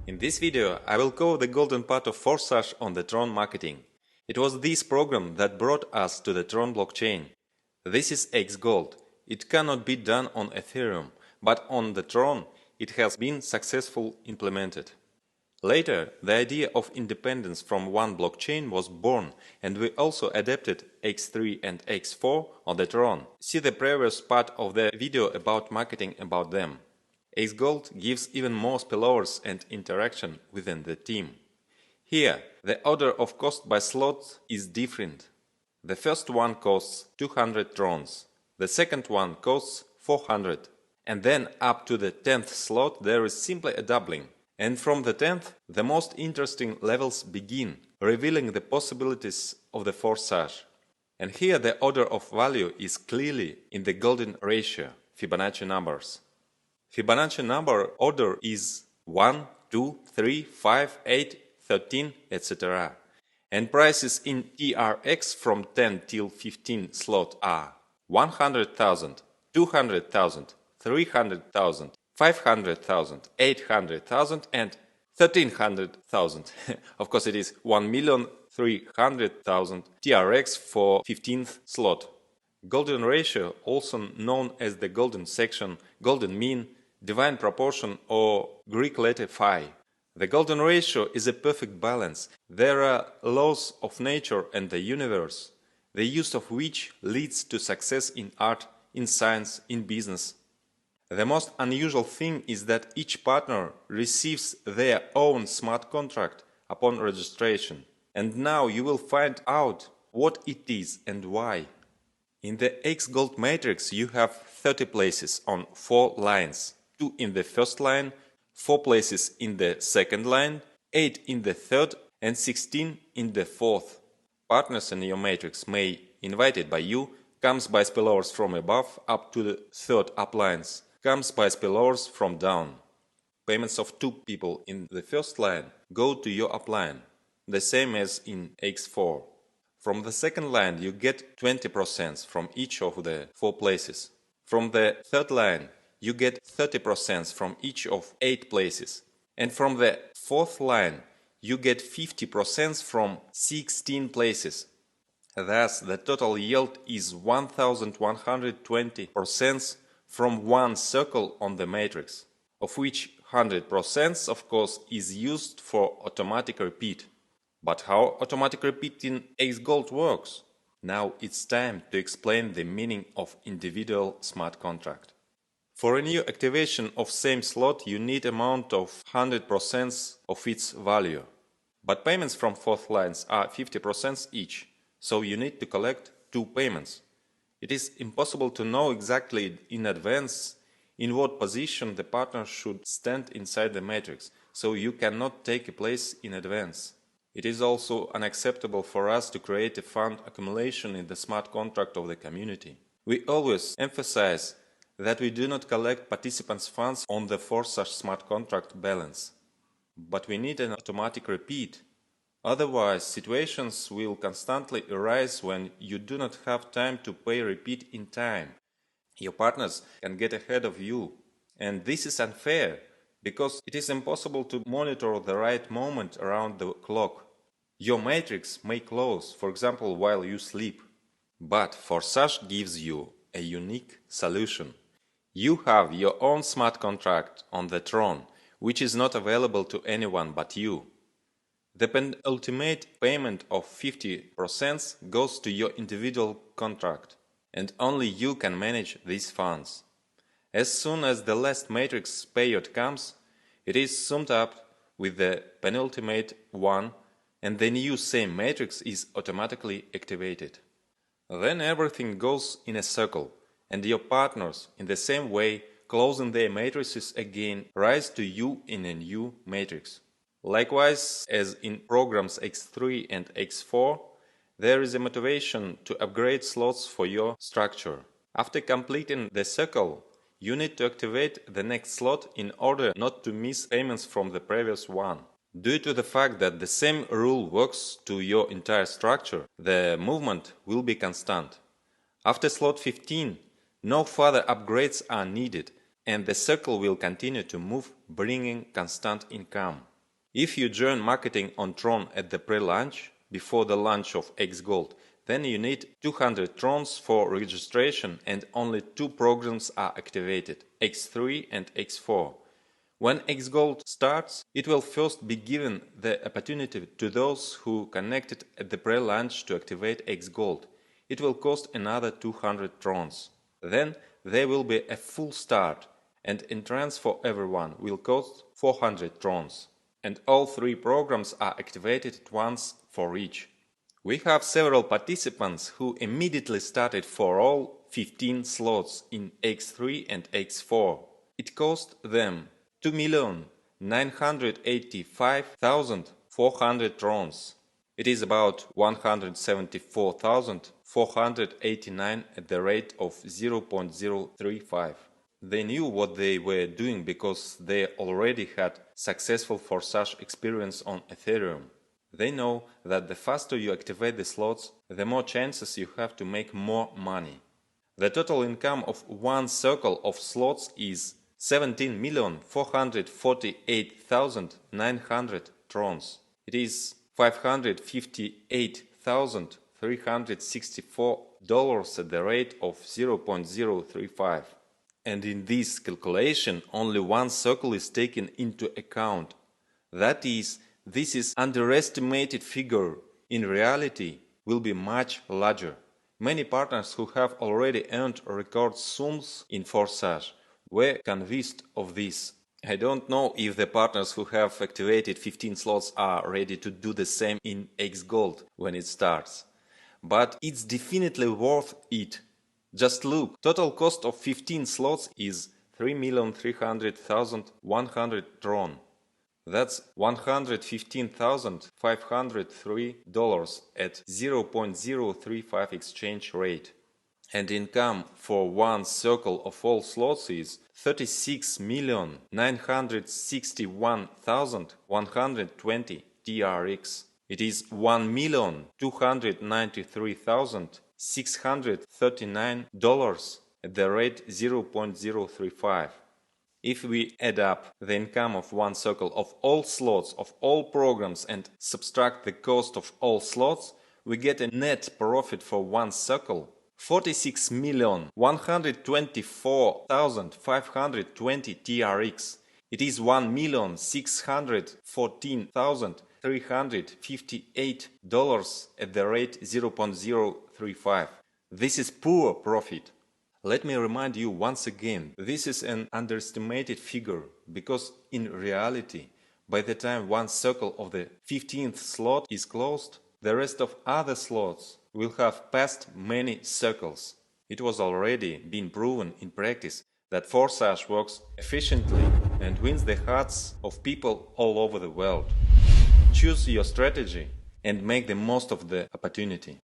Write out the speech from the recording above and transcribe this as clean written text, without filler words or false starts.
In this video, I will cover the golden part of Forsage on the Tron marketing. It was this program that brought us to the Tron blockchain. This is X Gold. It cannot be done on Ethereum, but on the Tron it has been successfully implemented. Later, the idea of independence from one blockchain was born, and we also adapted X3 and X4 on the Tron. See the previous part of the video about marketing about them. X Gold gives even more spillovers and interaction within the team. Here, the order of cost by slot is different. The first one costs 200 Trons, the second one costs 400, and then up to the 10th slot there is simply a doubling. And from the 10th, the most interesting levels begin, revealing the possibilities of the Forsage. And here the order of value is clearly in the golden ratio, Fibonacci numbers. Fibonacci number order is 1, 2, 3, 5, 8, 13, etc. And prices in TRX from 10 till 15 slot are 100,000, 200,000, 300,000, 500,000, 800,000 and 1300,000. Of course it is 1,300,000 TRX for 15th slot. Golden ratio, also known as the golden section, golden mean, divine proportion or Greek letter phi. The golden ratio is a perfect balance. There are laws of nature and the universe, the use of which leads to success in art, in science, in business. The most unusual thing is that each partner receives their own smart contract upon registration. And now you will find out what it is and why. In the X Gold matrix you have 30 places on 4 lines, 2 in the first line, 4 places in the second line, 8 in the third and 16 in the fourth. Partners in your matrix may, invited by you, comes by spillovers from above up to the third uplines, comes by spillovers from down. Payments of 2 people in the first line go to your upline, the same as in X4. From the second line you get 20% from each of the 4 places. From the third line you get 30% from each of 8 places. And from the fourth line you get 50% from 16 places. Thus the total yield is 1120% from one circle on the matrix, of which 100% of course is used for automatic repeat. But how automatic repeat in X Gold works? Now it's time to explain the meaning of individual smart contract. For a new activation of same slot you need amount of 100% of its value. But payments from fourth lines are 50% each, so you need to collect 2 payments. It is impossible to know exactly in advance in what position the partner should stand inside the matrix, so you cannot take a place in advance. It is also unacceptable for us to create a fund accumulation in the smart contract of the community. We always emphasize that we do not collect participants' funds on the Forsage smart contract balance. But we need an automatic repeat. Otherwise, situations will constantly arise when you do not have time to pay repeat in time. Your partners can get ahead of you. And this is unfair, because it is impossible to monitor the right moment around the clock. Your matrix may close, for example, while you sleep. But Forsage gives you a unique solution. You have your own smart contract on the Tron, which is not available to anyone but you. The penultimate payment of 50% goes to your individual contract, and only you can manage these funds. As soon as the last matrix payout comes, it is summed up with the penultimate one, and the new same matrix is automatically activated. Then everything goes in a circle, and your partners, in the same way, closing their matrices again, rise to you in a new matrix. Likewise, as in programs X3 and X4, there is a motivation to upgrade slots for your structure. After completing the circle, you need to activate the next slot in order not to miss payments from the previous one. Due to the fact that the same rule works to your entire structure, the movement will be constant. After slot 15, no further upgrades are needed, and the circle will continue to move, bringing constant income. If you join marketing on Tron at the pre-launch, before the launch of X Gold, then you need 200 Trons for registration and only 2 programs are activated, X3 and X4. When X Gold starts, it will first be given the opportunity to those who connected at the pre-launch to activate X Gold. It will cost another 200 Trons. Then there will be a full start, and entrance for everyone will cost 400 Trons. And all 3 programs are activated at once for each. We have several participants who immediately started for all 15 slots in X3 and X4. It cost them 2,985,400 Trons. It is about 174,489 at the rate of 0.035. They knew what they were doing because they already had successful Forsage experience on Ethereum. They know that the faster you activate the slots, the more chances you have to make more money. The total income of one circle of slots is 17,448,900 Trons. It is $558,364 at the rate of 0.035. And in this calculation, only one circle is taken into account. That is, this is underestimated figure. In reality, will be much larger. Many partners who have already earned record sums in Forsage were convinced of this. I don't know if the partners who have activated 15 slots are ready to do the same in X Gold when it starts. But it's definitely worth it. Just look, total cost of 15 slots is 3,300,100 Tron. That's $115,503 at 0.035 exchange rate. And income for one circle of all slots is 36,961,120 TRX. It is $1,293,639 at the rate 0.035. If we add up the income of one circle of all slots of all programs and subtract the cost of all slots, we get a net profit for one circle 46,124,520 TRX. It is $1,614,358 at the rate 0.035. This is poor profit. Let me remind you once again, this is an underestimated figure, because in reality, by the time one circle of the 15th slot is closed, the rest of other slots will have passed many circles. It was already been proven in practice that Forsage works efficiently and wins the hearts of people all over the world. Choose your strategy and make the most of the opportunity.